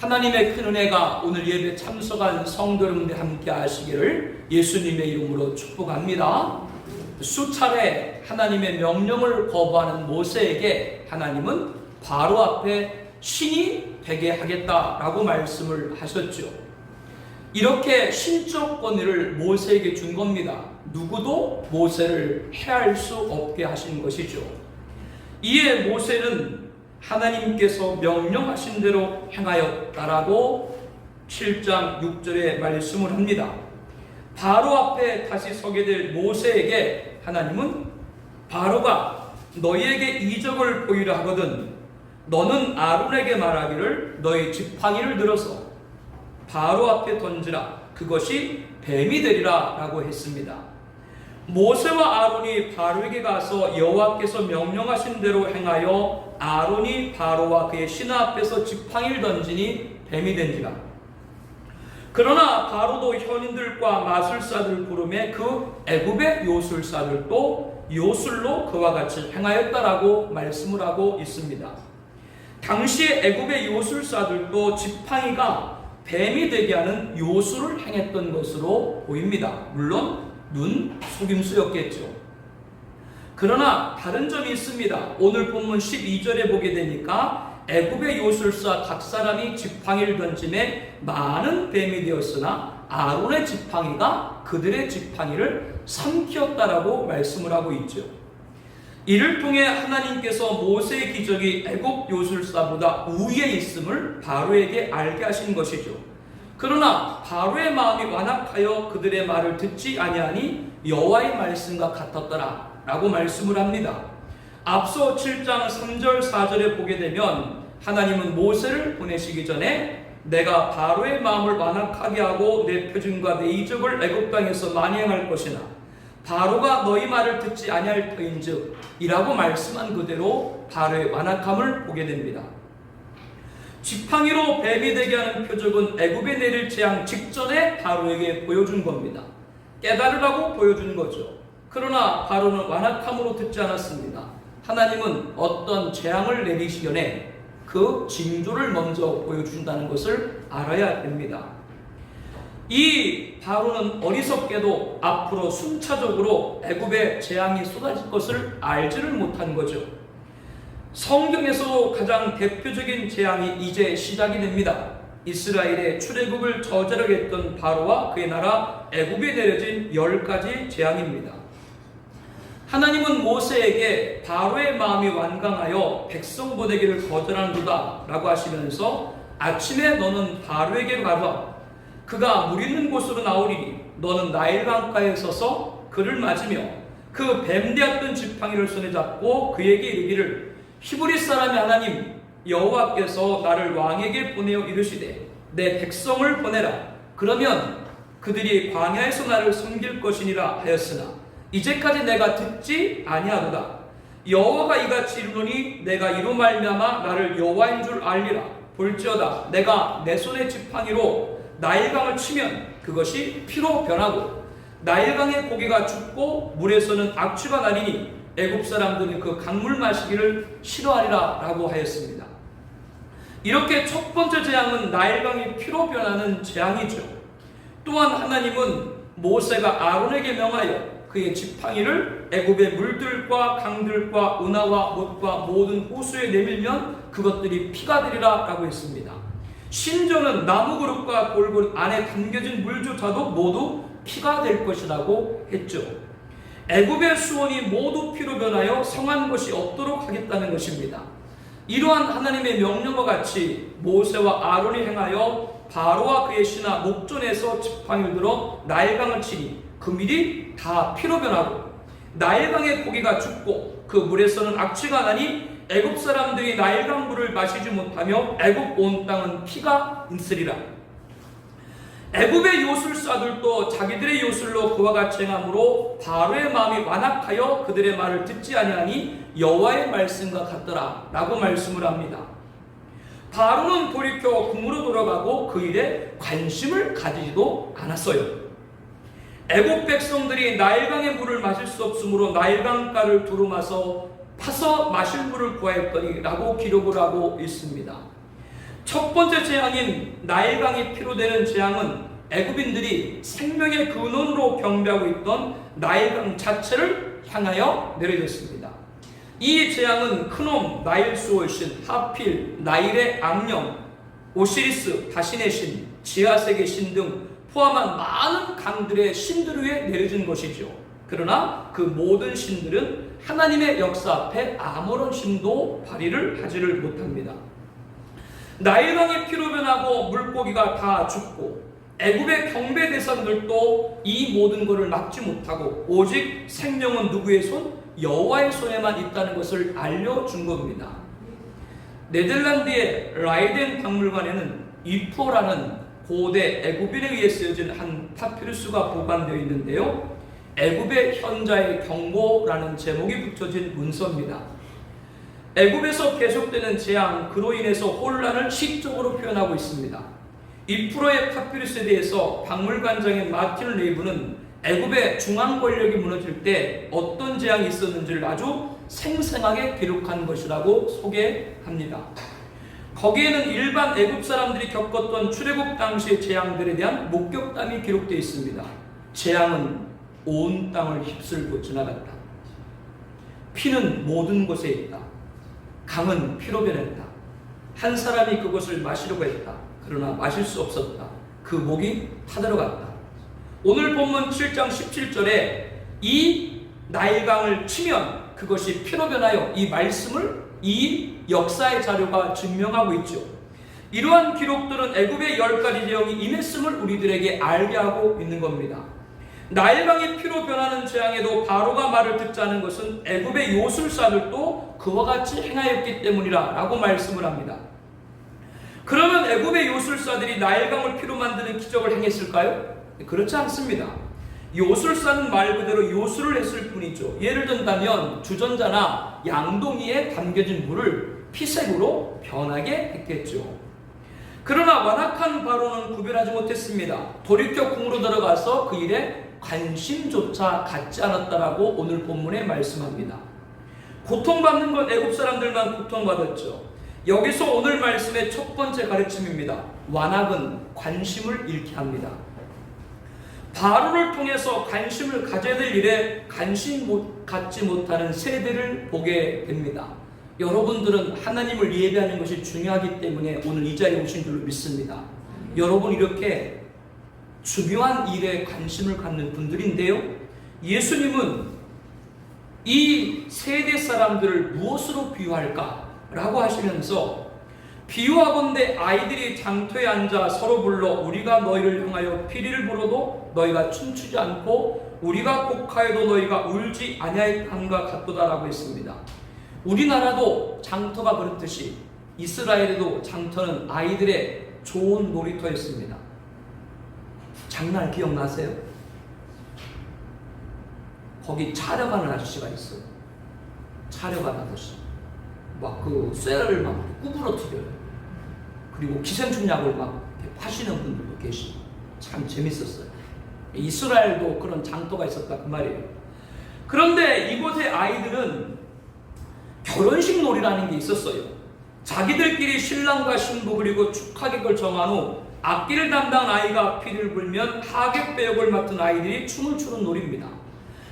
하나님의 큰 은혜가 오늘 예배 참석한 성도 여러분들 함께 하시기를 예수님의 이름으로 축복합니다. 수차례 하나님의 명령을 거부하는 모세에게 하나님은 바로 앞에 신이 되게 하겠다라고 말씀을 하셨죠. 이렇게 신적 권위를 모세에게 준 겁니다. 누구도 모세를 해할 수 없게 하신 것이죠. 이에 모세는 하나님께서 명령하신 대로 행하였다라고 7장 6절에 말씀을 합니다. 바로 앞에 다시 서게 될 모세에게 하나님은 바로가 너희에게 이적을 보이려 하거든 너는 아론에게 말하기를 너희 지팡이를 들어서 바로 앞에 던지라 그것이 뱀이 되리라 라고 했습니다. 모세와 아론이 바로에게 가서 여호와께서 명령하신 대로 행하여 아론이 바로와 그의 신하 앞에서 지팡이를 던지니 뱀이 된지라. 그러나 바로도 현인들과 마술사들 부름에 그 애굽의 요술사들도 요술로 그와 같이 행하였다라고 말씀을 하고 있습니다. 당시에 애굽의 요술사들도 지팡이가 뱀이 되게 하는 요술을 행했던 것으로 보입니다. 물론 눈 속임수였겠죠. 그러나 다른 점이 있습니다. 오늘 본문 12절에 보게 되니까 애굽의 요술사 각 사람이 지팡이를 던짐에 많은 뱀이 되었으나 아론의 지팡이가 그들의 지팡이를 삼키었다라고 말씀을 하고 있죠. 이를 통해 하나님께서 모세의 기적이 애굽 요술사보다 우위에 있음을 바로에게 알게 하신 것이죠. 그러나 바로의 마음이 완악하여 그들의 말을 듣지 아니하니 여호와의 말씀과 같았더라 라고 말씀을 합니다. 앞서 7장 3절 4절에 보게 되면 하나님은 모세를 보내시기 전에 내가 바로의 마음을 완악하게 하고 내 표징과 내 이적을 애굽 땅에서 많이 행할 것이나 바로가 너희 말을 듣지 아니할 터인즉 이라고 말씀한 그대로 바로의 완악함을 보게 됩니다. 지팡이로 뱀이 되게 하는 표적은 애굽에 내릴 재앙 직전에 바로에게 보여준 겁니다. 깨달으라고 보여준 거죠. 그러나 바로는 완악함으로 듣지 않았습니다. 하나님은 어떤 재앙을 내리시기 전에 그 징조를 먼저 보여준다는 것을 알아야 됩니다. 이 바로는 어리석게도 앞으로 순차적으로 애굽의 재앙이 쏟아질 것을 알지를 못한 거죠. 성경에서 가장 대표적인 재앙이 이제 시작이 됩니다. 이스라엘의 출애굽을 저지르게 했던 바로와 그의 나라 애굽에 내려진 10가지 재앙입니다. 하나님은 모세에게 바로의 마음이 완강하여 백성 보내기를 거절하는도다 라고 하시면서 아침에 너는 바로에게 가라 그가 물 있는 곳으로 나오리니 너는 나일 강가에 서서 그를 맞으며 그 뱀되었던 지팡이를 손에 잡고 그에게 이르기를 히브리 사람의 하나님 여호와께서 나를 왕에게 보내어 이르시되 내 백성을 보내라 그러면 그들이 광야에서 나를 섬길 것이니라 하였으나 이제까지 내가 듣지 아니하도다. 여호와가 이같이 이르노니 내가 이로 말미암아 나를 여호와인 줄 알리라. 볼지어다 내가 내 손의 지팡이로 나일강을 치면 그것이 피로 변하고 나일강의 고기가 죽고 물에서는 악취가 나리니 애굽 사람들은 그 강물 마시기를 싫어하리라 라고 하였습니다. 이렇게 첫 번째 재앙은 나일강이 피로 변하는 재앙이죠. 또한 하나님은 모세가 아론에게 명하여 그의 지팡이를 애굽의 물들과 강들과 은하와 못과 모든 호수에 내밀면 그것들이 피가 되리라 라고 했습니다. 심지어는 나무 그릇과 돌그릇 안에 담겨진 물조차도 모두 피가 될 것이라고 했죠. 애굽의 수원이 모두 피로 변하여 성한 것이 없도록 하겠다는 것입니다. 이러한 하나님의 명령과 같이 모세와 아론이 행하여 바로와 그의 신하 목전에서 지팡이를 들어 나일강을 치니 그 밀이 다 피로 변하고 나일강의 고기가 죽고 그 물에서는 악취가 나니 애굽 사람들이 나일강 물을 마시지 못하며 애굽 온 땅은 피가 있으리라. 애굽의 요술사들도 자기들의 요술로 그와 같이 행함으로 바로의 마음이 완악하여 그들의 말을 듣지 아니하니 여호와의 말씀과 같더라 라고 말씀을 합니다. 바로는 돌이켜 궁으로 돌아가고 그 일에 관심을 가지지도 않았어요. 애굽 백성들이 나일강의 물을 마실 수 없으므로 나일강가를 두루마서 파서 마실 물을 구하였더니 라고 기록을 하고 있습니다. 첫 번째 재앙인 나일강이 피로 되는 재앙은 애굽인들이 생명의 근원으로 경배하고 있던 나일강 자체를 향하여 내려졌습니다. 이 재앙은 크놈, 나일수의 신, 하필, 나일의 악령, 오시리스, 다신의 신, 지하색의 신 등 포함한 많은 강들의 신들 위에 내려진 것이죠. 그러나 그 모든 신들은 하나님의 역사 앞에 아무런 힘도 발휘를 하지를 못합니다. 나일강이 피로 변하고 물고기가 다 죽고 애굽의 경배 대상들도 이 모든 것을 막지 못하고 오직 생명은 누구의 손? 여호와의 손에만 있다는 것을 알려준 겁니다. 네덜란드의 라이덴 박물관에는 이포라는 고대 애굽인에 의해 쓰여진 한 파피루스가 보관되어 있는데요. 애굽의 현자의 경고라는 제목이 붙여진 문서입니다. 애굽에서 계속되는 재앙, 그로 인해서 혼란을 시적으로 표현하고 있습니다. 이프로의 파피루스에 대해서 박물관장인 마틴 레이브는 애굽의 중앙 권력이 무너질 때 어떤 재앙이 있었는지를 아주 생생하게 기록한 것이라고 소개합니다. 거기에는 일반 애굽 사람들이 겪었던 출애굽 당시의 재앙들에 대한 목격담이 기록되어 있습니다. 재앙은 온 땅을 휩쓸고 지나갔다. 피는 모든 곳에 있다. 강은 피로 변했다. 한 사람이 그것을 마시려고 했다. 그러나 마실 수 없었다. 그 목이 타들어갔다. 오늘 본문 7장 17절에 이 나일강을 치면 그것이 피로 변하여 이 말씀을 이 역사의 자료가 증명하고 있죠. 이러한 기록들은 애굽의 10가지 재앙이 임했음을 우리들에게 알게 하고 있는 겁니다. 나일강이 피로 변하는 재앙에도 바로가 말을 듣지 않은 것은 애굽의 요술사들도 그와 같이 행하였기 때문이라 라고 말씀을 합니다. 그러면 애굽의 요술사들이 나일강을 피로 만드는 기적을 행했을까요? 그렇지 않습니다. 요술사는 말 그대로 요술을 했을 뿐이죠. 예를 든다면 주전자나 양동이에 담겨진 물을 피색으로 변하게 했겠죠. 그러나 완악한 바로는 구별하지 못했습니다. 돌이켜 궁으로 들어가서 그 일에 관심조차 갖지 않았다라고 오늘 본문에 말씀합니다. 고통받는 건 애굽 사람들만 고통받았죠. 여기서 오늘 말씀의 첫 번째 가르침입니다. 완악은 관심을 잃게 합니다. 바로를 통해서 관심을 가져야 될 일에 관심 갖지 못하는 세대를 보게 됩니다. 여러분들은 하나님을 예배하는 것이 중요하기 때문에 오늘 이 자리에 오신 줄로 믿습니다. 여러분 이렇게 중요한 일에 관심을 갖는 분들인데요. 예수님은 이 세대 사람들을 무엇으로 비유할까? 라고 하시면서 비유하건대 아이들이 장터에 앉아 서로 불러 우리가 너희를 향하여 피리를 불어도 너희가 춤추지 않고 우리가 곡하여도 너희가 울지 아니하였함과 같도다라고 했습니다. 우리나라도 장터가 그렇듯이 이스라엘에도 장터는 아이들의 좋은 놀이터였습니다. 장날 기억나세요? 거기 차려가는 아저씨가 있어요. 차려가는 아저씨. 막 그 쇠를 막 구부러뜨려요. 그리고 기생충약을 막 파시는 분들도 계시고 참 재밌었어요. 이스라엘도 그런 장터가 있었다 그 말이에요. 그런데 이곳의 아이들은 결혼식 놀이라는 게 있었어요. 자기들끼리 신랑과 신부 그리고 축하객을 정한 후 악기를 담당한 아이가 피리를 불면 하객 배역을 맡은 아이들이 춤을 추는 놀이입니다.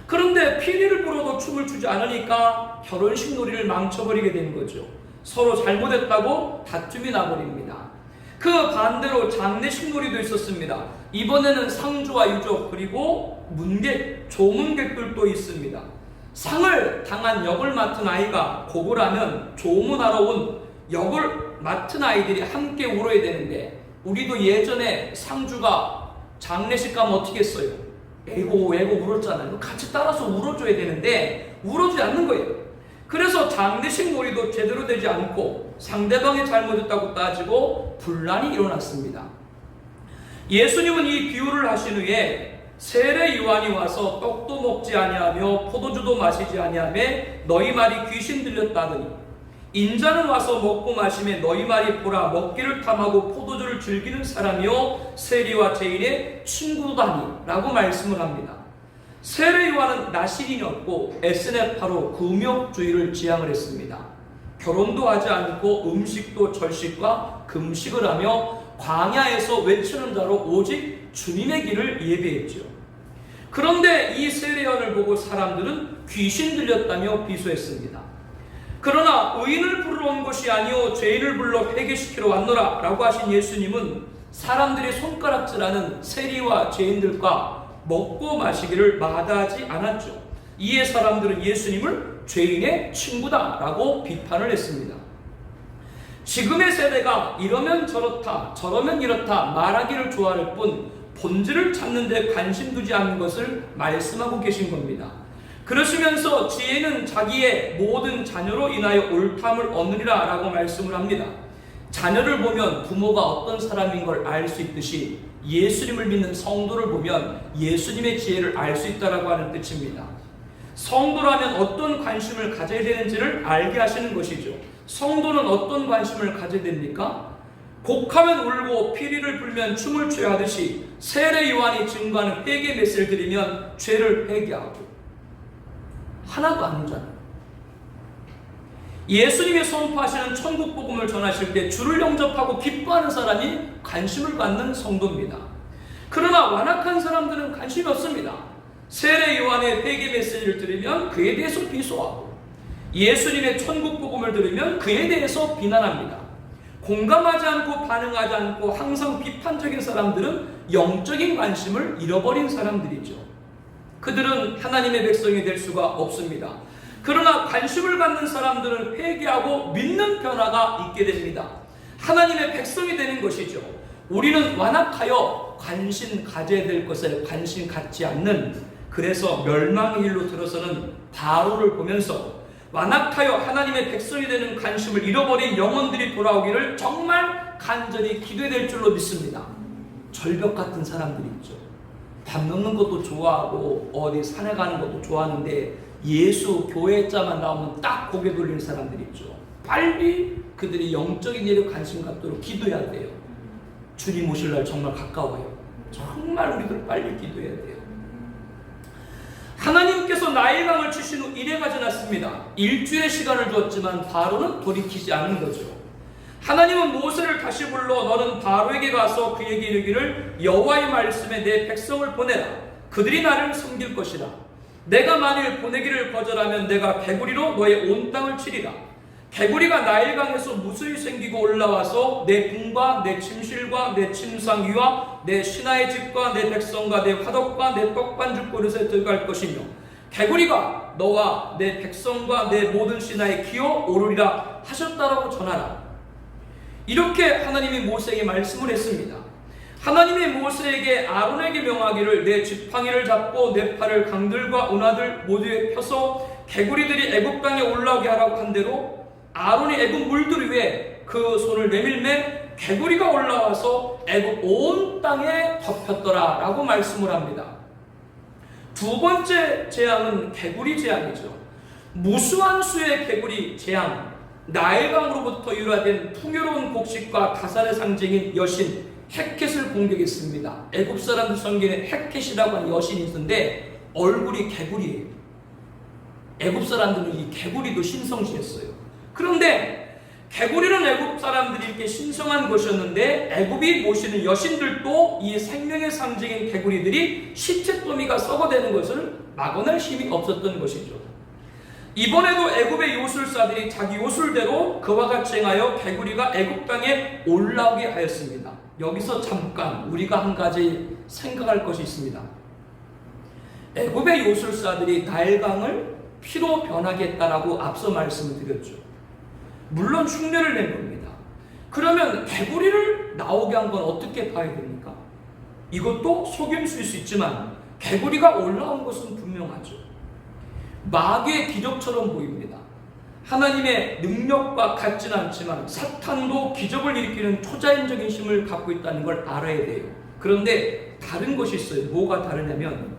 그런데 피리를 불어도 춤을 추지 않으니까 결혼식 놀이를 망쳐버리게 되는 거죠. 서로 잘못했다고 다툼이 나버립니다. 그 반대로 장례식 놀이도 있었습니다. 이번에는 상주와 유족 그리고 문객, 조문객들도 있습니다. 상을 당한 역을 맡은 아이가 곡을 하면 조문하러 온 역을 맡은 아이들이 함께 울어야 되는데 우리도 예전에 상주가 장례식 가면 어떻게 했어요? 애고 울었잖아요. 같이 따라서 울어줘야 되는데 울어주지 않는 거예요. 그래서 장례식 놀이도 제대로 되지 않고 상대방이 잘못했다고 따지고 분란이 일어났습니다. 예수님은 이 비유를 하신 후에 세례 요한이 와서 떡도 먹지 아니하며 포도주도 마시지 아니하며 너희 말이 귀신 들렸다 하더니 인자는 와서 먹고 마시며 너희 말이 보라 먹기를 탐하고 포도주를 즐기는 사람이요 세리와 죄인의 친구다니 라고 말씀을 합니다. 세례 요한은 나시린이었고 에스네파로 금욕주의를 지향을 했습니다. 결혼도 하지 않고 음식도 절식과 금식을 하며 광야에서 외치는 자로 오직 주님의 길을 예배했죠. 그런데 이 세례요한을 보고 사람들은 귀신 들렸다며 비수했습니다. 그러나 의인을 부르러 온 것이 아니오 죄인을 불러 회개시키러 왔노라 라고 하신 예수님은 사람들의 손가락질하는 세리와 죄인들과 먹고 마시기를 마다하지 않았죠. 이에 사람들은 예수님을 죄인의 친구다 라고 비판을 했습니다. 지금의 세대가 이러면 저렇다 저러면 이렇다 말하기를 좋아할 뿐 본질을 찾는 데 관심 두지 않는 것을 말씀하고 계신 겁니다. 그러시면서 지혜는 자기의 모든 자녀로 인하여 옳담을 얻으리라 라고 말씀을 합니다. 자녀를 보면 부모가 어떤 사람인 걸 알 수 있듯이 예수님을 믿는 성도를 보면 예수님의 지혜를 알 수 있다라고 하는 뜻입니다. 성도라면 어떤 관심을 가져야 되는지를 알게 하시는 것이죠. 성도는 어떤 관심을 가져야 됩니까? 곡하면 울고 피리를 불면 춤을 춰야 하듯이 세례 요한이 증거하는 회개 메시지를 드리면 죄를 회개하고 하나도 안 오잖아요. 예수님이 선포하시는 천국 복음을 전하실 때 주를 영접하고 기뻐하는 사람이 관심을 갖는 성도입니다. 그러나 완악한 사람들은 관심이 없습니다. 세례 요한의 회개 메시지를 들으면 그에 대해서 비소하고 예수님의 천국 복음을 들으면 그에 대해서 비난합니다. 공감하지 않고 반응하지 않고 항상 비판적인 사람들은 영적인 관심을 잃어버린 사람들이죠. 그들은 하나님의 백성이 될 수가 없습니다. 그러나 관심을 갖는 사람들은 회개하고 믿는 변화가 있게 됩니다. 하나님의 백성이 되는 것이죠. 우리는 완악하여 관심 가져야 될 것에 관심 갖지 않는, 그래서 멸망의 일로 들어서는 바로를 보면서 완악하여 하나님의 백성이 되는 관심을 잃어버린 영혼들이 돌아오기를 정말 간절히 기도해야 될 줄로 믿습니다. 절벽 같은 사람들이 있죠. 밥 먹는 것도 좋아하고 어디 산에 가는 것도 좋아하는데 예수 교회자만 나오면 딱 고개 돌리는 사람들이 있죠. 빨리 그들이 영적인 일에 관심 갖도록 기도해야 돼요. 주님 오실 날 정말 가까워요. 정말 우리들 빨리 기도해야 돼요. 하나님께서 나일강을 치신 후 일해가 지났습니다. 일주일의 시간을 주었지만 바로는 돌이키지 않는 거죠. 하나님은 모세를 다시 불러 너는 바로에게 가서 그에게 이르기를 여호와의 말씀에 내 백성을 보내라. 그들이 나를 섬길 것이라. 내가 만일 보내기를 거절하면 내가 개구리로 너의 온 땅을 치리라. 개구리가 나일강에서 무수히 생기고 올라와서 내 궁과 내 침실과 내 침상 위와 내 신하의 집과 내 백성과 내 화덕과 내 떡반죽 그릇에 들어갈 것이며 개구리가 너와 내 백성과 내 모든 신하에 기어 오르리라 하셨다라고 전하라. 이렇게 하나님이 모세에게 말씀을 했습니다. 하나님이 모세에게 아론에게 명하기를 내 지팡이를 잡고 내 팔을 강들과 운하들 모두에 펴서 개구리들이 애굽 땅에 올라오게 하라고 한 대로 아론이 애굽 물들 위에 그 손을 내밀매 개구리가 올라와서 애굽 온 땅에 덮였더라 라고 말씀을 합니다. 두 번째 재앙은 개구리 재앙이죠. 무수한 수의 개구리 재앙, 나일강으로부터 유래된 풍요로운 곡식과 가살의 상징인 여신 헷켓을 공격했습니다. 애굽 사람들 성경에 헷켓이라고 하는 여신이 있는데 얼굴이 개구리예요. 애굽 사람들은 이 개구리도 신성시했어요. 그런데 개구리는 애굽 사람들에게 신성한 것이었는데 애굽이 모시는 여신들도 이 생명의 상징인 개구리들이 시체 더미가 썩어대는 것을 막아낼 힘이 없었던 것이죠. 이번에도 애굽의 요술사들이 자기 요술대로 그와 같이 행하여 개구리가 애굽 땅에 올라오게 하였습니다. 여기서 잠깐 우리가 한 가지 생각할 것이 있습니다. 애굽의 요술사들이 나일강을 피로 변하게 했다라고 앞서 말씀을 드렸죠. 물론 흉내를 낸 겁니다. 그러면 개구리를 나오게 한 건 어떻게 봐야 됩니까? 이것도 속임수일 수 있지만 개구리가 올라온 것은 분명하죠. 마귀의 기적처럼 보입니다. 하나님의 능력과 같지는 않지만 사탄도 기적을 일으키는 초자연적인 힘을 갖고 있다는 걸 알아야 돼요. 그런데 다른 것이 있어요. 뭐가 다르냐면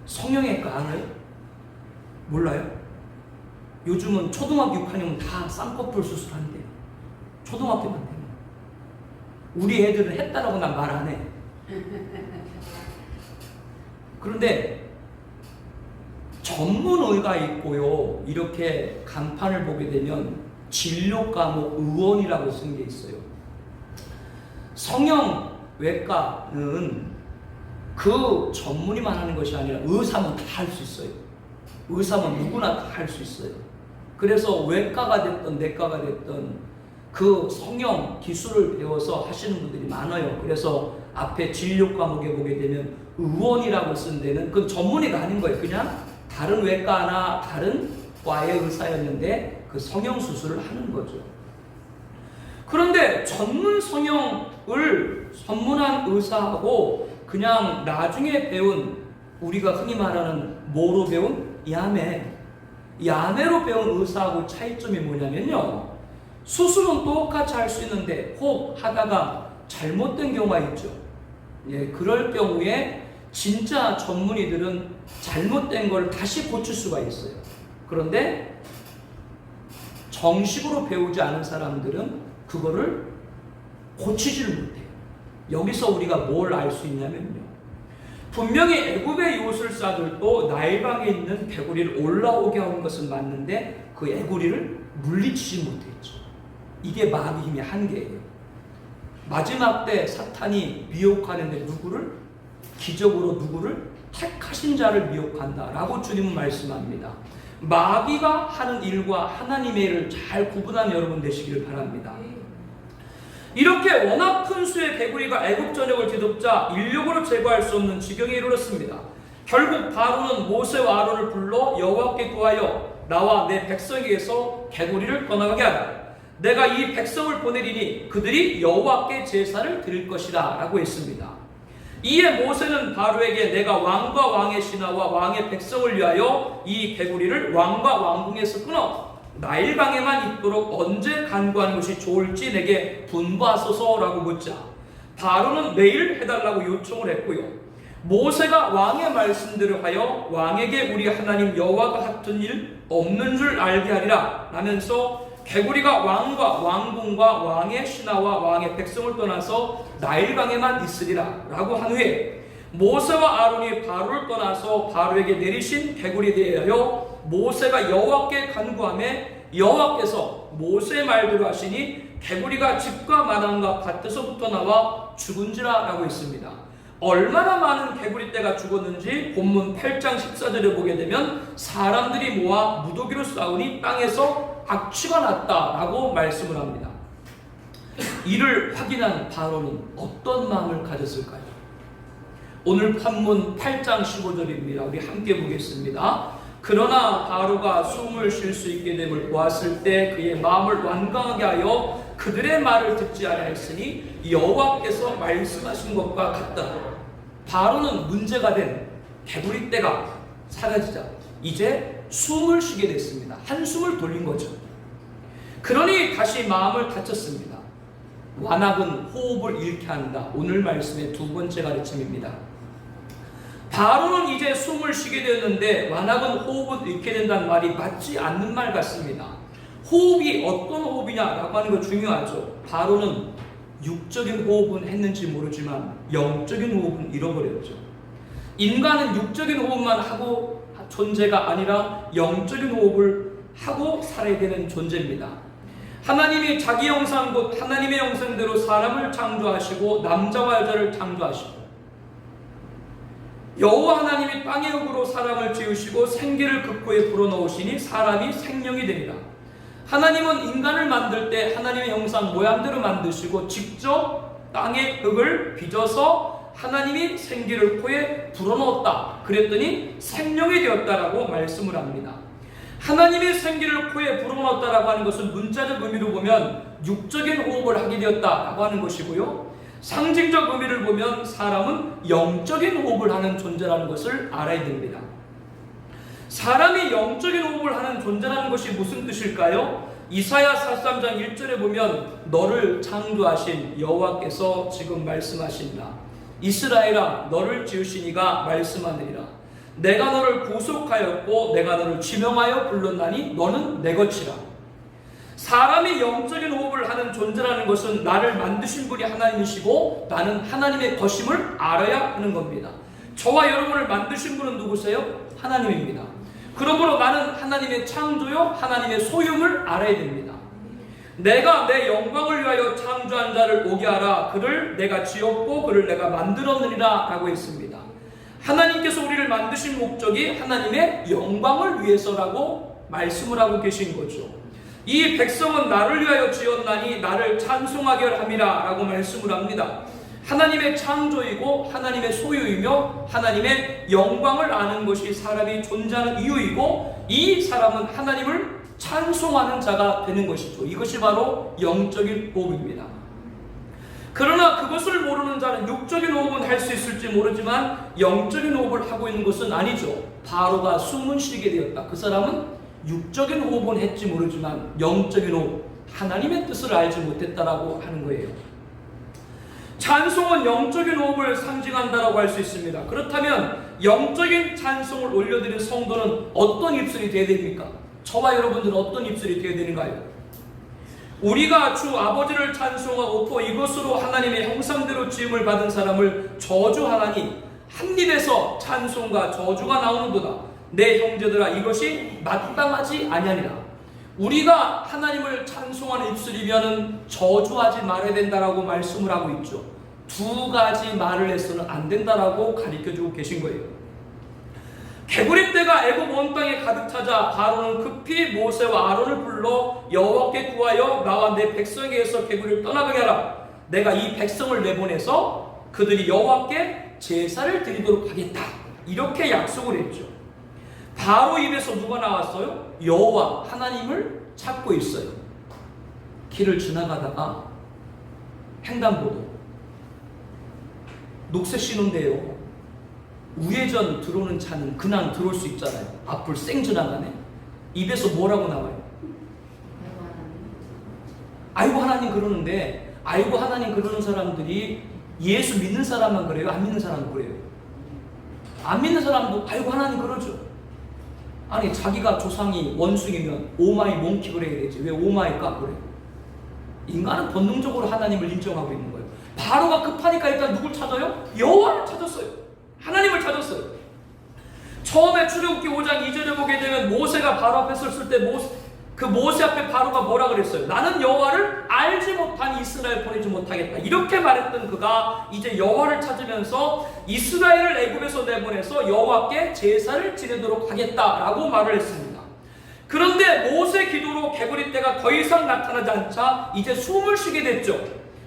성형외과 알아요? 몰라요? 요즘은 초등학교 6학년은 다 쌍꺼풀 수술한대요. 초등학교만 되면. 우리 애들은 했다라고 난 말 안 해. 그런데 전문의가 있고요. 이렇게 간판을 보게 되면 진료 과목 의원이라고 쓴 게 있어요. 성형외과는 그 전문의만 하는 것이 아니라 의사는 다 할 수 있어요. 의사는 누구나 다 할 수 있어요. 그래서 외과가 됐든 내과가 됐든 그 성형 기술을 배워서 하시는 분들이 많아요. 그래서 앞에 진료 과목에 보게 되면 의원이라고 쓴 데는 그 전문의가 아닌 거예요. 그냥 다른 외과나 다른 과의 의사였는데 그 성형 수술을 하는 거죠. 그런데 전문 성형을 전문한 의사하고 그냥 나중에 배운, 우리가 흔히 말하는 뭐로 배운? 야매로 배운 의사하고 차이점이 뭐냐면요, 수술은 똑같이 할 수 있는데 혹 하다가 잘못된 경우가 있죠. 예, 그럴 경우에 진짜 전문의들은 잘못된 걸 다시 고칠 수가 있어요. 그런데 정식으로 배우지 않은 사람들은 그거를 고치지를 못해요. 여기서 우리가 뭘 알 수 있냐면요, 분명히 애굽의 요술사들도 나일강에 있는 개구리를 올라오게 한 것은 맞는데 그 애구리를 물리치지 못했죠. 이게 마귀의 힘의 한계예요. 마지막 때 사탄이 미혹하는데 누구를? 기적으로 누구를? 택하신 자를 미혹한다라고 주님은 말씀합니다. 마귀가 하는 일과 하나님의 일을 잘 구분하는 여러분 되시기를 바랍니다. 이렇게 워낙 큰 수의 개구리가 애굽 전역을 뒤덮자 인력으로 제거할 수 없는 지경에 이르렀습니다. 결국 바로는 모세와 아론을 불러 여호와께 구하여 나와 내 백성에게서 개구리를 떠나가게 하라. 내가 이 백성을 보내리니 그들이 여호와께 제사를 드릴 것이다 라고 했습니다. 이에 모세는 바로에게 내가 왕과 왕의 신하와 왕의 백성을 위하여 이 개구리를 왕과 왕궁에서 끊어 나일강에만 있도록 언제 간구하는 것이 좋을지 내게 분부하소서라고 묻자 바로는 내일 해달라고 요청을 했고요. 모세가 왕의 말씀대로 하여 왕에게 우리 하나님 여호와가 같은 일 없는 줄 알게 하리라 라면서 개구리가 왕과 왕궁과 왕의 신하와 왕의 백성을 떠나서 나일강에만 있으리라 라고 한 후에 모세와 아론이 바로를 떠나서 바로에게 내리신 개구리에 대하여 모세가 여호와께 간구하매 여호와께서 모세의 말대로 하시니 개구리가 집과 마당과 밭에서부터 나와 죽은지라 라고 했습니다. 얼마나 많은 개구리떼가 죽었는지 본문 8장 14절에 보게 되면 사람들이 모아 무더기로 싸우니 땅에서 악취가 났다라고 말씀을 합니다. 이를 확인한 바로는 어떤 마음을 가졌을까요? 오늘 판문 8장 15절입니다. 우리 함께 보겠습니다. 그러나 바로가 숨을 쉴 수 있게 됨을 보았을 때 그의 마음을 완강하게 하여 그들의 말을 듣지 아니하였으니 여호와께서 말씀하신 것과 같다. 바로는 문제가 된 개구리떼가 사라지자 이제 숨을 쉬게 됐습니다. 한숨을 돌린 거죠. 그러니 다시 마음을 다쳤습니다. 완악은 호흡을 잃게 한다. 오늘 말씀의 두 번째 가르침입니다. 바로는 이제 숨을 쉬게 되었는데 완악은 호흡을 잃게 된다는 말이 맞지 않는 말 같습니다. 호흡이 어떤 호흡이냐라고 하는 거 중요하죠. 바로는 육적인 호흡은 했는지 모르지만 영적인 호흡은 잃어버렸죠. 인간은 육적인 호흡만 하고 존재가 아니라 영적인 호흡을 하고 살아야 되는 존재입니다. 하나님이 자기 형상 곧 하나님의 형상대로 사람을 창조하시고 남자와 여자를 창조하시고 여호와 하나님이 땅의 흙으로 사람을 지으시고 생기를 그 코에 불어넣으시니 사람이 생명이 됩니다. 하나님은 인간을 만들 때 하나님의 형상 모양대로 만드시고 직접 땅의 흙을 빚어서 하나님이 생기를 코에 불어넣었다. 그랬더니 생명이 되었다라고 말씀을 합니다. 하나님의 생기를 코에 불어넣었다라고 하는 것은 문자적 의미로 보면 육적인 호흡을 하게 되었다라고 하는 것이고요. 상징적 의미를 보면 사람은 영적인 호흡을 하는 존재라는 것을 알아야 됩니다. 사람이 영적인 호흡을 하는 존재라는 것이 무슨 뜻일까요? 이사야 43장 1절에 보면 너를 창조하신 여호와께서 지금 말씀하신다. 이스라엘아 너를 지으신 이가 말씀하느니라. 내가 너를 구속하였고 내가 너를 지명하여 불렀나니 너는 내 것이라. 사람이 영적인 호흡을 하는 존재라는 것은 나를 만드신 분이 하나님이시고 나는 하나님의 것임을 알아야 하는 겁니다. 저와 여러분을 만드신 분은 누구세요? 하나님입니다. 그러므로 나는 하나님의 창조요 하나님의 소유임을 알아야 됩니다. 내가 내 영광을 위하여 창조한 자를 오게 하라. 그를 내가 지었고 그를 내가 만들었느니라 라고 했습니다. 하나님께서 우리를 만드신 목적이 하나님의 영광을 위해서라고 말씀을 하고 계신 거죠. 이 백성은 나를 위하여 지었나니 나를 찬송하게 함이라 라고 말씀을 합니다. 하나님의 창조이고 하나님의 소유이며 하나님의 영광을 아는 것이 사람이 존재하는 이유이고, 이 사람은 하나님을 찬송하는 자가 되는 것이죠. 이것이 바로 영적인 호흡입니다. 그러나 그것을 모르는 자는 육적인 호흡은 할 수 있을지 모르지만 영적인 호흡을 하고 있는 것은 아니죠. 바로가 숨을 쉬게 되었다. 그 사람은 육적인 호흡은 했지 모르지만 영적인 호흡, 하나님의 뜻을 알지 못했다라고 하는 거예요. 찬송은 영적인 호흡을 상징한다라고 할 수 있습니다. 그렇다면 영적인 찬송을 올려드린 성도는 어떤 입술이 되어야 됩니까? 저와 여러분들은 어떤 입술이 되어야 되는가요? 우리가 주 아버지를 찬송하고 또 이것으로 하나님의 형상대로 지음을 받은 사람을 저주하나니 한 입에서 찬송과 저주가 나오는도다. 내 형제들아, 이것이 마땅하지 아니하니라. 우리가 하나님을 찬송하는 입술이면은 저주하지 말아야 된다라고 말씀을 하고 있죠. 두 가지 말을 해서는 안 된다라고 가르쳐주고 계신 거예요. 개구리 떼가 애굽 온 땅에 가득 차자 바로는 급히 모세와 아론을 불러 여호와께 구하여 나와 내 백성에게서 개구리를 떠나가게 하라. 내가 이 백성을 내보내서 그들이 여호와께 제사를 드리도록 하겠다. 이렇게 약속을 했죠. 바로 입에서 누가 나왔어요? 여호와 하나님을 찾고 있어요. 길을 지나가다가 횡단보도 녹색 신호인데요, 우회전 들어오는 차는 그냥 들어올 수 있잖아요. 앞을 쌩 지나가네. 입에서 뭐라고 나와요? 아이고 하나님 그러는데, 아이고 하나님 그러는 사람들이 예수 믿는 사람만 그래요? 안 믿는 사람은 그래요? 안 믿는 사람도 아이고 하나님 그러죠. 아니 자기가 조상이 원숭이면 오마이 몽키를 해야 되지 왜 오마이까 그래? 인간은 본능적으로 하나님을 인정하고 있는 거예요. 바로가 급하니까 일단 누굴 찾아요? 여호와를 찾았어요. 하나님을 찾았어요. 처음에 출애굽기 5장 2절에 보게 되면 모세가 바로 앞에 섰을 때 모세 앞에 바로가 뭐라 그랬어요? 나는 여호와를 알지 못한 이스라엘 보내지 못하겠다. 이렇게 말했던 그가 이제 여호와를 찾으면서 이스라엘을 애굽에서 내보내서 여호와께 제사를 지내도록 하겠다라고 말을 했습니다. 그런데 모세 기도로 개구리 떼가 더 이상 나타나지 않자 이제 숨을 쉬게 됐죠.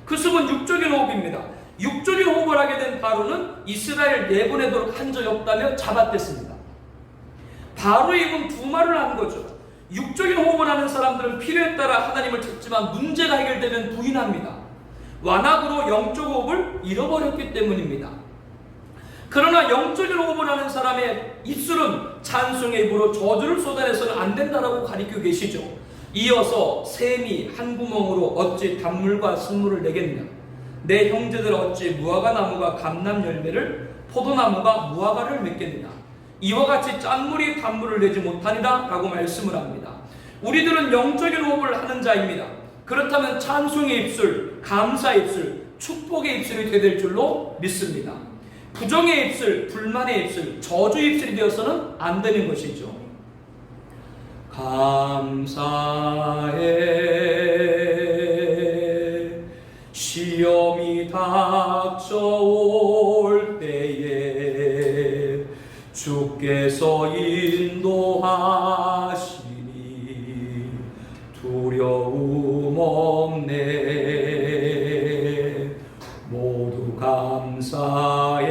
그 숨은 육적인 호흡입니다. 육적인 호흡을 하게 된 바로는 이스라엘 내보내도록 한 적이 없다며 잡아댔습니다. 바로의 입은 두 말을 한 거죠. 육적인 호흡을 하는 사람들은 필요에 따라 하나님을 찾지만 문제가 해결되면 부인합니다. 완악으로 영적 호흡을 잃어버렸기 때문입니다. 그러나 영적인 호흡을 하는 사람의 입술은 찬송의 입으로 저주를 쏟아내서는 안 된다라고 가르치고 계시죠. 이어서 샘이 한 구멍으로 어찌 단물과 쓴물을 내겠느냐. 내 형제들 어찌 무화과 나무가 감람 열매를 포도나무가 무화과를 맺겠느냐. 이와 같이 짠물이 단물을 내지 못하니라 라고 말씀을 합니다. 우리들은 영적인 호흡을 하는 자입니다. 그렇다면 찬송의 입술, 감사의 입술, 축복의 입술이 되될 줄로 믿습니다. 부정의 입술, 불만의 입술, 저주의 입술이 되어서는 안 되는 것이죠. 감사해 시험이 닥쳐올 때에 주께서 인도하시니 두려움 없네. 모두 감사해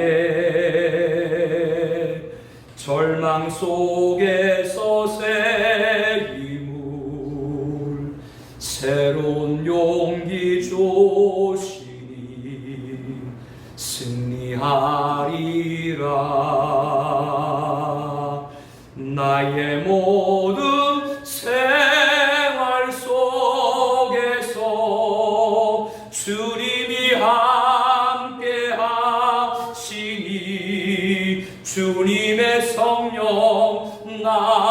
절망 속에서 새 힘을 새로운 용기 주시니 승리하리라. 나의 모든 생활 속에서 주님이 함께 하시니 주님의 성령 나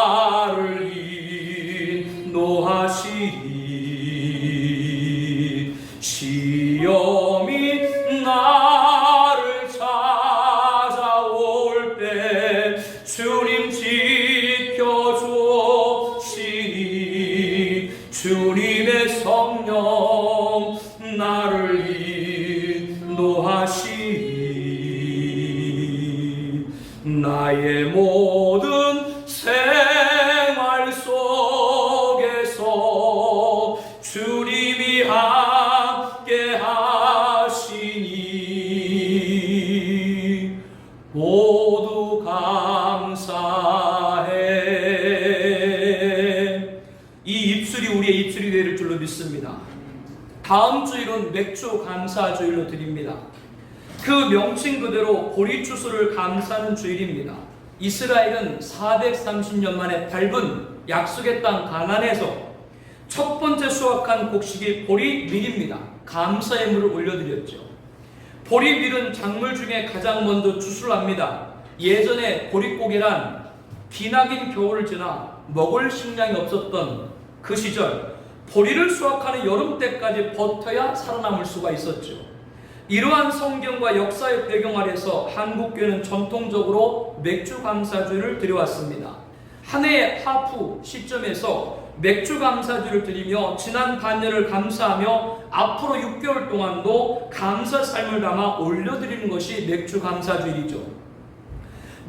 인도하시니 나의 모든 생활 속에서 주님이 함께 하시니 모두 감사해. 이 입술이 우리의 입술이 될 줄로 믿습니다. 다음 주일은 맥주 감사 주일로 드립니다. 그 명칭 그대로 보리추수를 감사하는 주일입니다. 이스라엘은 430년 만에 밟은 약속의 땅 가나안에서 첫 번째 수확한 곡식이 보리밀입니다. 감사의 물을 올려드렸죠. 보리밀은 작물 중에 가장 먼저 추수를 합니다. 예전에 보릿고개란 기나긴 겨울을 지나 먹을 식량이 없었던 그 시절 보리를 수확하는 여름 때까지 버텨야 살아남을 수가 있었죠. 이러한 성경과 역사의 배경 아래서 한국교회는 전통적으로 맥주 감사주를 드려왔습니다. 한 해의 하프 시점에서 맥주 감사주를 드리며 지난 반년을 감사하며 앞으로 6개월 동안도 감사 삶을 담아 올려드리는 것이 맥주 감사주일이죠.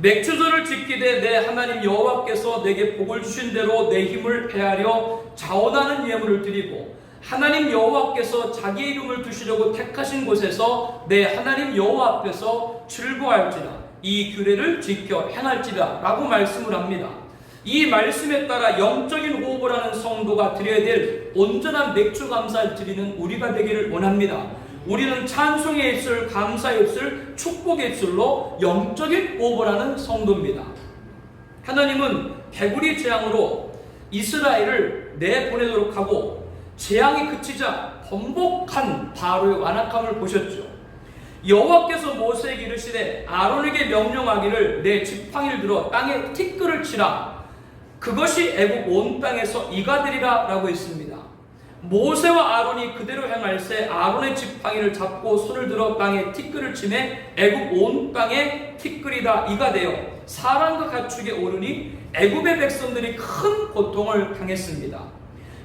맥주절을 지키되 내 하나님 여호와께서 내게 복을 주신 대로 내 힘을 헤아려 자원하는 예물을 드리고 하나님 여호와께서 자기 이름을 두시려고 택하신 곳에서 내 하나님 여호와 앞에서 즐거워할지라 이 규례를 지켜 행할지라 라고 말씀을 합니다. 이 말씀에 따라 영적인 호흡을 하는 성도가 드려야 될 온전한 맥주 감사를 드리는 우리가 되기를 원합니다. 우리는 찬송의 입술, 감사의 입술, 축복의 입술로 영적인 호흡을 하는 성도입니다. 하나님은 개구리 재앙으로 이스라엘을 내보내도록 하고 재앙이 그치자 번복한 바로의 완악함을 보셨죠. 여호와께서 모세에게 이르시되 아론에게 명령하기를 내 지팡이를 들어 땅에 티끌을 치라. 그것이 애굽 온 땅에서 이가 되리라 라고 했습니다. 모세와 아론이 그대로 행할세 아론의 지팡이를 잡고 손을 들어 땅에 티끌을 치매 애굽 온 땅에 티끌이 다 이가 되어 사람과 가축에 오르니 애굽의 백성들이 큰 고통을 당했습니다.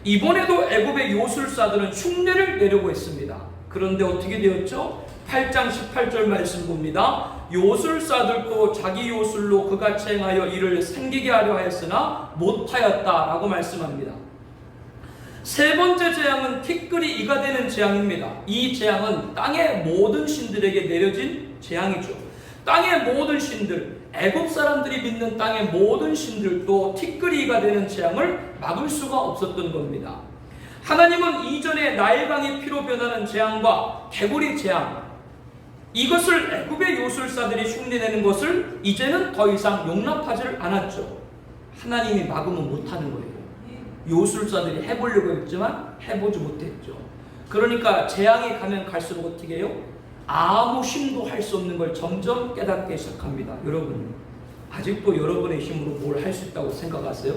이번에도 애굽의 요술사들은 흉내를 내려고 했습니다. 그런데 어떻게 되었죠? 8장 18절 말씀 봅니다. 요술사들도 자기 요술로 그같이 행하여 이를 생기게 하려 하였으나 못하였다라고 말씀합니다. 세 번째 재앙은 티끌이 이가 되는 재앙입니다. 이 재앙은 땅의 모든 신들에게 내려진 재앙이죠. 땅의 모든 신들, 애굽 사람들이 믿는 땅의 모든 신들도 티끌이 이가 되는 재앙을 막을 수가 없었던 겁니다. 하나님은 이전에 나일강이 피로 변하는 재앙과 개구리 재앙, 이것을 애굽의 요술사들이 흉내내는 것을 이제는 더 이상 용납하지를 않았죠. 하나님이 막으면 못하는 거예요. 요술사들이 해보려고 했지만 해보지 못했죠. 그러니까 재앙이 가면 갈수록 어떻게 해요? 아무 힘도 할 수 없는 걸 점점 깨닫기 시작합니다. 여러분, 아직도 여러분의 힘으로 뭘 할 수 있다고 생각하세요?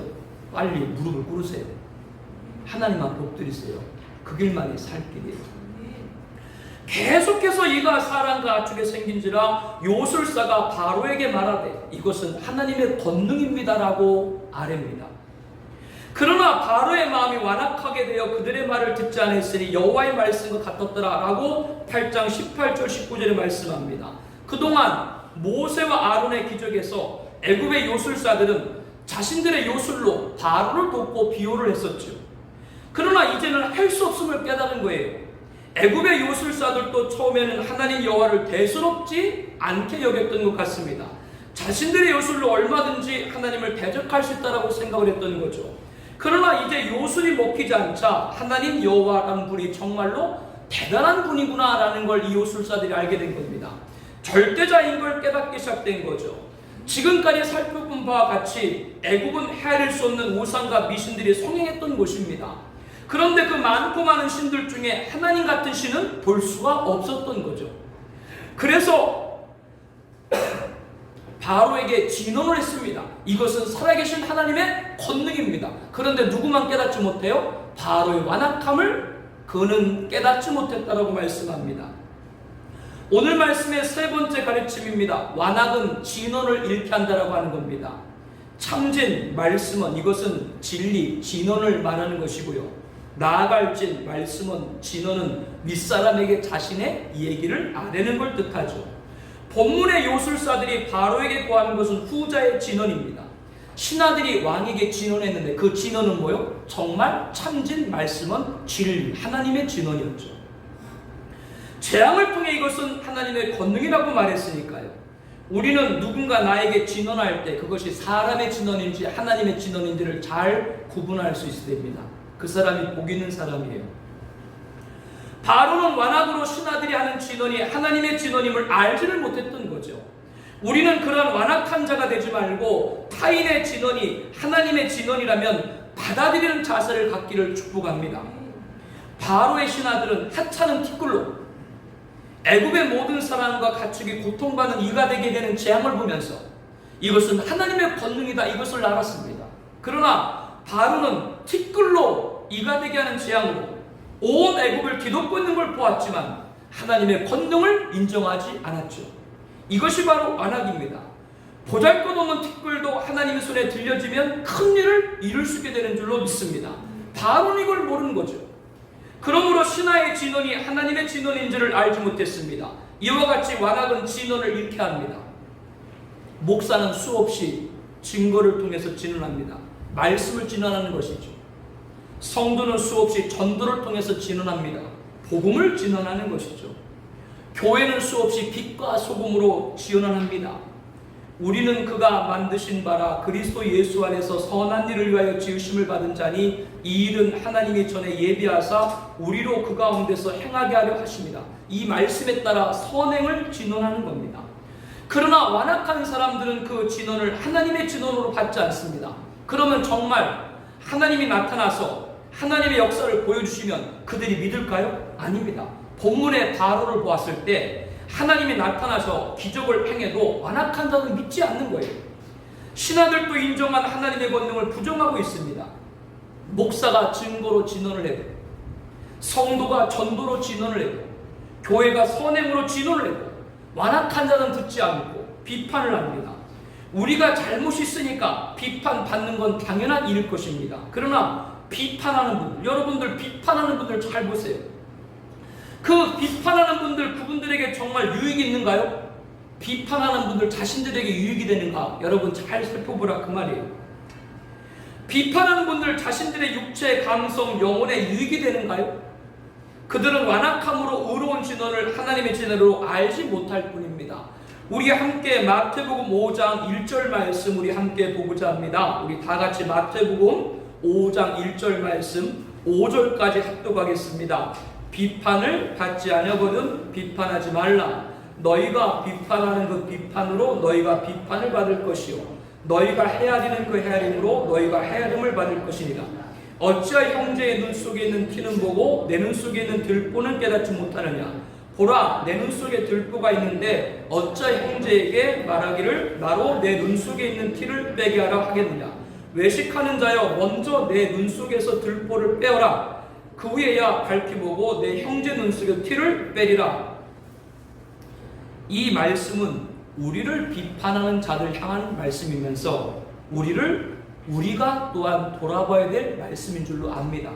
빨리 무릎을 꿇으세요. 하나님 앞에 엎드리세요. 그 길만이 살 길이에요. 계속해서 이가 사람과 가축에 생긴지라 요술사가 바로에게 말하되 이것은 하나님의 권능입니다라고 아뢰입니다. 그러나 바로의 마음이 완악하게 되어 그들의 말을 듣지 않았으니 여호와의 말씀과 같았더라 라고 8장 18절 19절에 말씀합니다. 그동안 모세와 아론의 기적에서 애굽의 요술사들은 자신들의 요술로 바로를 돕고 비호를 했었죠. 그러나 이제는 할 수 없음을 깨달은 거예요. 애굽의 요술사들도 처음에는 하나님 여호와를 대수롭지 않게 여겼던 것 같습니다. 자신들의 요술로 얼마든지 하나님을 대적할 수 있다고 생각을 했던 거죠. 그러나 이제 요술이 먹히지 않자 하나님 여호와라는 분이 정말로 대단한 분이구나 라는 걸 이 요술사들이 알게 된 겁니다. 절대자인 걸 깨닫기 시작된 거죠. 지금까지 살펴본 바와 같이 애굽은 헤아릴 수 없는 우상과 미신들이 성행했던 곳입니다. 그런데 그 많고 많은 신들 중에 하나님 같은 신은 볼 수가 없었던 거죠. 그래서 바로에게 진언을 했습니다. 이것은 살아계신 하나님의 권능입니다. 그런데 누구만 깨닫지 못해요? 바로의 완악함을 그는 깨닫지 못했다라고 말씀합니다. 오늘 말씀의 세 번째 가르침입니다. 완악은 진언을 잃게 한다라고 하는 겁니다. 참진, 말씀은 이것은 진리, 진언을 말하는 것이고요. 나아갈 말씀은 진언은 윗사람에게 자신의 얘기를 아뢰는 걸 뜻하죠. 본문의 요술사들이 바로에게 구한 것은 후자의 진언입니다. 신하들이 왕에게 진언했는데 그 진언은 뭐요? 정말 참진 말씀은 진리, 하나님의 진언이었죠. 재앙을 통해 이것은 하나님의 권능이라고 말했으니까요. 우리는 누군가 나에게 진언할 때 그것이 사람의 진언인지 하나님의 진언인지를 잘 구분할 수 있어야 됩니다. 그 사람이 복 있는 사람이에요. 바로는 완악으로 신하들이 하는 진언이 하나님의 진언임을 알지를 못했던 거죠. 우리는 그런 완악한 자가 되지 말고 타인의 진언이 하나님의 진언이라면 받아들이는 자세를 갖기를 축복합니다. 바로의 신하들은 하찮은 티끌로 애굽의 모든 사람과 가축이 고통받는 이가 되게 되는 재앙을 보면서 이것은 하나님의 권능이다, 이것을 알았습니다. 그러나 바로는 티끌로 이가 되게 하는 재앙으로 온 애굽을 뒤덮고 있는 걸 보았지만 하나님의 권능을 인정하지 않았죠. 이것이 바로 완악입니다. 보잘것없는 티끌도 하나님의 손에 들려지면 큰 일을 이룰 수 있게 되는 줄로 믿습니다. 바로는 이걸 모르는 거죠. 그러므로 신하의 진언이 하나님의 진언인 줄을 알지 못했습니다. 이와 같이 완악은 진언을 잃게 합니다. 목사는 수없이 증거를 통해서 진언합니다. 말씀을 진언하는 것이죠. 성도는 수없이 전도를 통해서 진언합니다. 복음을 진언하는 것이죠. 교회는 수없이 빛과 소금으로 진언합니다. 우리는 그가 만드신 바라 그리스도 예수 안에서 선한 일을 위하여 지으심을 받은 자니 이 일은 하나님이 전에 예비하사 우리로 그 가운데서 행하게 하려 하십니다. 이 말씀에 따라 선행을 진언하는 겁니다. 그러나 완악한 사람들은 그 진언을 하나님의 진언으로 받지 않습니다. 그러면 정말 하나님이 나타나서 하나님의 역사를 보여주시면 그들이 믿을까요? 아닙니다. 본문의 바로를 보았을 때 하나님이 나타나서 기적을 행해도 완악한 자는 믿지 않는 거예요. 신하들도 인정한 하나님의 권능을 부정하고 있습니다. 목사가 증거로 진언을 해도, 성도가 전도로 진언을 해도, 교회가 선행으로 진언을 해도 완악한 자는 듣지 않고 비판을 합니다. 우리가 잘못이 있으니까 비판받는 건 당연한 일일 것입니다. 그러나 비판하는 분들, 여러분들 비판하는 분들 잘 보세요. 그 비판하는 분들, 그분들에게 정말 유익이 있는가요? 비판하는 분들 자신들에게 유익이 되는가? 여러분 잘 살펴보라 그 말이에요. 비판하는 분들 자신들의 육체, 감성, 영혼에 유익이 되는가요? 그들은 완악함으로 의로운 진언을 하나님의 진언으로 알지 못할 뿐입니다. 우리 함께 마태복음 5장 1절 말씀 우리 함께 보고자 합니다. 우리 다 같이 마태복음 5장 1절 말씀 5절까지 합독하겠습니다. 비판을 받지 아니하거든 비판하지 말라. 너희가 비판하는 그 비판으로 너희가 비판을 받을 것이요 너희가 헤아리는 그 헤아림으로 너희가 헤아림을 받을 것이니라. 어찌하여 형제의 눈 속에 있는 티는 보고 내 눈 속에 있는 들보는 깨닫지 못하느냐. 보라, 내 눈 속에 들보가 있는데 어찌하여 형제에게 말하기를 나로 내 눈 속에 있는 티를 빼게 하라 하겠느냐. 외식하는 자여 먼저 내 눈 속에서 들보를 빼어라. 그 후에야 밝히 보고 내 형제 눈 속에 티를 빼리라. 이 말씀은 우리를 비판하는 자들 향한 말씀이면서 우리가 또한 돌아봐야 될 말씀인 줄로 압니다.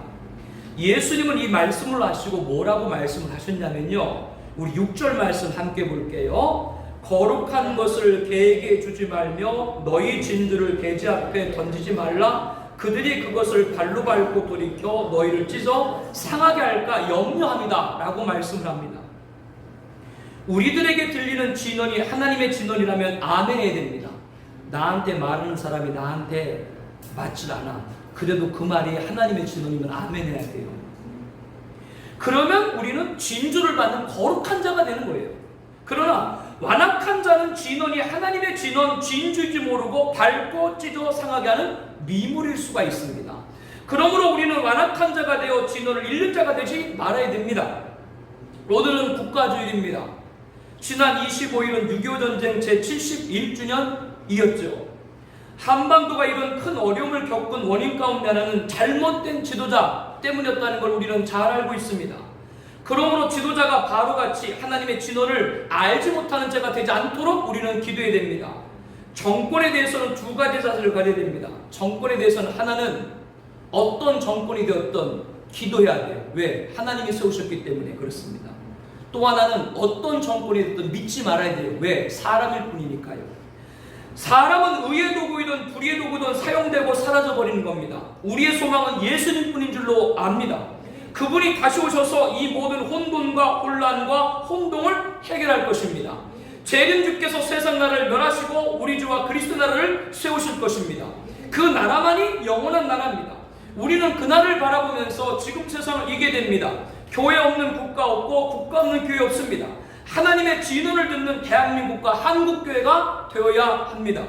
예수님은 이 말씀을 하시고 뭐라고 말씀을 하셨냐면요, 우리 6절 말씀 함께 볼게요. 거룩한 것을 개에게 주지 말며 너희 진들을 돼지 앞에 던지지 말라. 그들이 그것을 발로 밟고 돌이켜 너희를 찢어 상하게 할까 염려합니다 라고 말씀을 합니다. 우리들에게 들리는 진언이 하나님의 진언이라면 아멘 해야 됩니다. 나한테 말하는 사람이 나한테 맞질 않아. 그래도 그 말이 하나님의 진언이면 아멘 해야 돼요. 그러면 우리는 진주를 받는 거룩한 자가 되는 거예요. 그러나 완악한 자는 진언이 하나님의 진언, 진주인지 모르고 밟고 찢어 상하게 하는 미물일 수가 있습니다. 그러므로 우리는 완악한 자가 되어 진언을 잃는 자가 되지 말아야 됩니다. 오늘은 국가주일입니다. 지난 25일은 6.25 전쟁 제71주년이었죠. 한반도가 이런 큰 어려움을 겪은 원인 가운데 하나는 잘못된 지도자 때문이었다는 걸 우리는 잘 알고 있습니다. 그러므로 지도자가 바로같이 하나님의 진언을 알지 못하는 자가 되지 않도록 우리는 기도해야 됩니다. 정권에 대해서는 두 가지 자세를 가져야 됩니다. 정권에 대해서는 하나는 어떤 정권이 되었던 기도해야 돼요. 왜? 하나님이 세우셨기 때문에 그렇습니다. 또 하나는 어떤 정권이든 믿지 말아야 돼요. 왜? 사람일 뿐이니까요. 사람은 의의 도구이든 불의의 도구든 사용되고 사라져버리는 겁니다. 우리의 소망은 예수님 뿐인 줄로 압니다. 그분이 다시 오셔서 이 모든 혼돈과 혼란과 혼동을 해결할 것입니다. 재림 주께서 세상 나라를 멸하시고 우리 주와 그리스도 나라를 세우실 것입니다. 그 나라만이 영원한 나라입니다. 우리는 그 나라를 바라보면서 지금 세상을 이기게 됩니다. 교회 없는 국가 없고 국가 없는 교회 없습니다. 하나님의 진언을 듣는 대한민국과 한국교회가 되어야 합니다.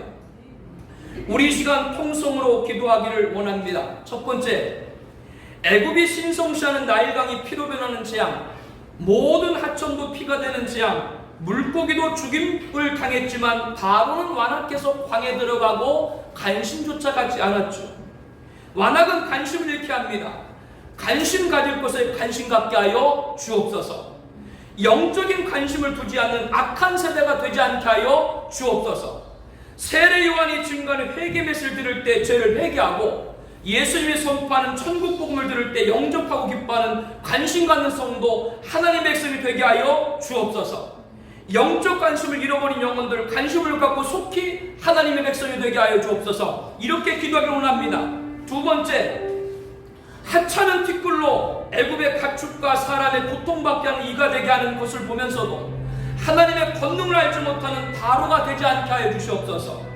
우리 시간 통성으로 기도하기를 원합니다. 첫 번째, 애굽이 신성시하는 나일강이 피로 변하는 재앙, 모든 하천도 피가 되는 재앙, 물고기도 죽임을 당했지만 바로는 완악해서 광에 들어가고 관심조차 갖지 않았죠. 완악은 관심을 잃게 합니다. 관심 가질 것에 관심 갖게 하여 주옵소서. 영적인 관심을 두지 않는 악한 세대가 되지 않게 하여 주옵소서. 세례 요한이 증거하는 회개 메시지를 들을 때 죄를 회개하고 예수님이 선포하는 천국 복음을 들을 때 영접하고 기뻐하는 관심 갖는 성도 하나님의 백성이 되게 하여 주옵소서. 영적 관심을 잃어버린 영혼들 관심을 갖고 속히 하나님의 백성이 되게 하여 주옵소서. 이렇게 기도하기를 원합니다. 두 번째, 하찮은 티끌로 애굽의 가축과 사람의 고통받게 하는 이가 되게 하는 것을 보면서도 하나님의 권능을 알지 못하는 바로가 되지 않게 하여 주시옵소서.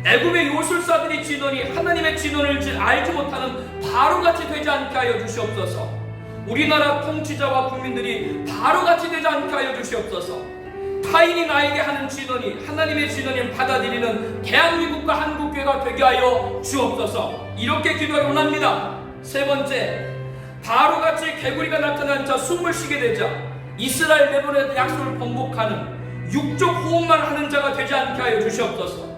애굽의 요술사들이 진언이 하나님의 진언을 알지 못하는 바로같이 되지 않게 하여 주시옵소서. 우리나라 통치자와 국민들이 바로같이 되지 않게 하여 주시옵소서. 타인이 나에게 하는 진언이 하나님의 진언을 받아들이는 대한민국과 한국교회가 되게 하여 주옵소서. 이렇게 기도하기 원합니다. 세 번째, 바로같이 개구리가 나타난 자 숨을 쉬게 되자 이스라엘 내보내던 약속을 번복하는 육적 호흡만 하는 자가 되지 않게 하여 주시옵소서.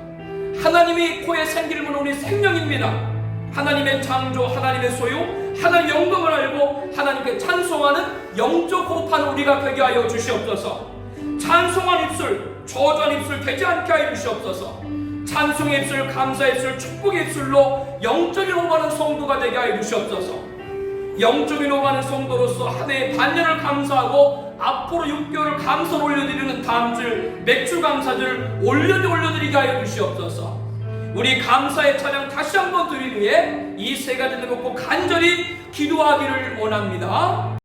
하나님이 코에 생기를 부는 우리 생명입니다. 하나님의 창조, 하나님의 소유, 하나님의 영광을 알고 하나님께 찬송하는 영적 호흡하는 우리가 되게 하여 주시옵소서. 찬송한 입술, 저주한 입술 되지 않게 하여 주시옵소서. 찬송의 입술, 감사의 입술, 축복의 입술로 영적인 호흡하는 성도가 되게 하여 주시옵소서. 영적인 호흡하는 성도로서 한 해의 반년을 감사하고 앞으로 6개월을 감사를 올려드리는 다음 주 매출 감사를 올려드리게 하여 주시옵소서. 우리 감사의 찬양 다시 한번 드리기 위해 이 세 가지를 놓고 간절히 기도하기를 원합니다.